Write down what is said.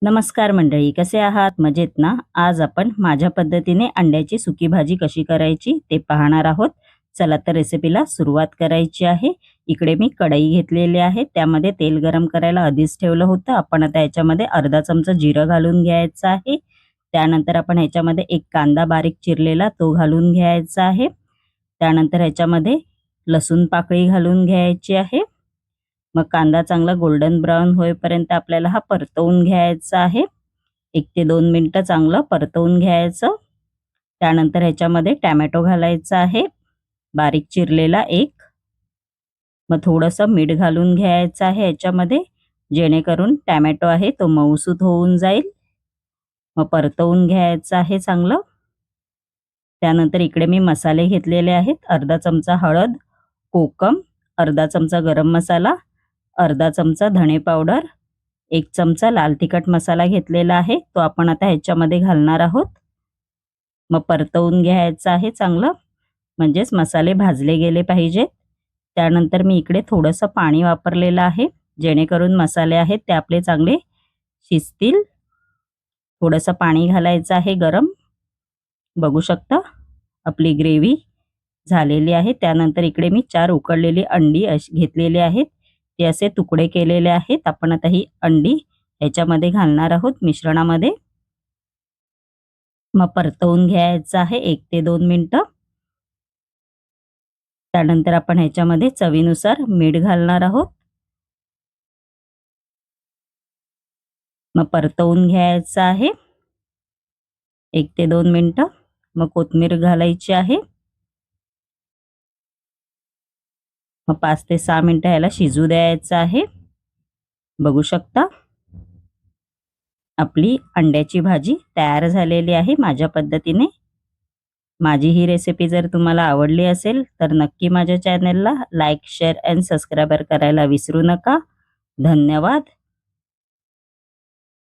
नमस्कार मंडळी, कसे आहात? मजेत ना? आज आपण माझ्या पद्धतीने अंड्याची सुकी भाजी कशी करायची ते पाहणार आहोत. चला तर रेसिपीला सुरुवात करायची आहे. इकडे मी कढई घेतलेली आहे. त्यामध्ये तेल गरम करायला आधीच ठेवलं होतं. आपण आता याच्यामध्ये अर्धा चमचा जिरं घालून घ्यायचं आहे. त्यानंतर आपण ह्याच्यामध्ये एक कांदा बारीक चिरलेला तो घालून घ्यायचा आहे. त्यानंतर ह्याच्यामध्ये लसूण पाकळी घालून घ्यायची आहे. मग कांदा चांगला गोल्डन ब्राउन होईपर्यंत आपल्याला हा परतवून घ्यायचा आहे. 1 ते 2 मिनिटं चांगलं परतवून घ्यायचं. त्यानंतर ह्याच्यामध्ये टोमॅटो घालायचा आहे, बारीक चिरलेला एक. मग थोडंसं मीठ घालून घ्यायचं आहे ह्याच्यामध्ये, जेणेकरून टोमॅटो आहे तो मऊसूत होऊन जाईल. मग परतवून घ्यायचं आहे चांगलं. त्यानंतर इकडे मी मसाले घेतलेले आहेत. अर्धा चमचा हळद, कोकम, अर्धा चमचा गरम मसाला, अर्धा चमचा धणे पावडर, 1 चमचा लाल तिखट मसाला घेतलेला आहे. तो आपण आता ह्याच्यामध्ये घालणार आहोत. मग परतवून घ्यायचं आहे चांगलं, म्हणजेच मसाले भाजले गेले पाहिजेत. त्यानंतर मी इकडे थोडंसं पाणी वापरलेलं आहे, जेणेकरून मसाले आहेत ते आपले चांगले शिजतील. थोडंसं पाणी घालायचं आहे गरम. बघू शकता आपली ग्रेव्ही झालेली आहे. त्यानंतर इकडे मी 4 उकडलेली अंडी घेतलेली आहेत. ते असे तुकडे केलेले आहेत. आपण आता ही अंडी ह्याच्यामध्ये घालणार आहोत मिश्रणामध्ये. मग परतवून घ्यायचं आहे 1 ते 2 मिनिटं. त्यानंतर आपण ह्याच्यामध्ये चवीनुसार मीठ घालणार आहोत. मग परतवून घ्यायचं आहे 1 ते 2 मिनिटं. मग कोथिंबीर घालायची आहे. मग 5 ते 6 मिनिटं ह्याला शिजू द्यायचं आहे. बघू शकता आपली अंड्याची भाजी तयार झालेली आहे माझ्या पद्धतीने. माझी ही रेसिपी जर तुम्हाला आवडली असेल तर नक्की माझ्या चॅनलला लाईक, शेअर अँड सबस्क्राईब करायला विसरू नका. धन्यवाद.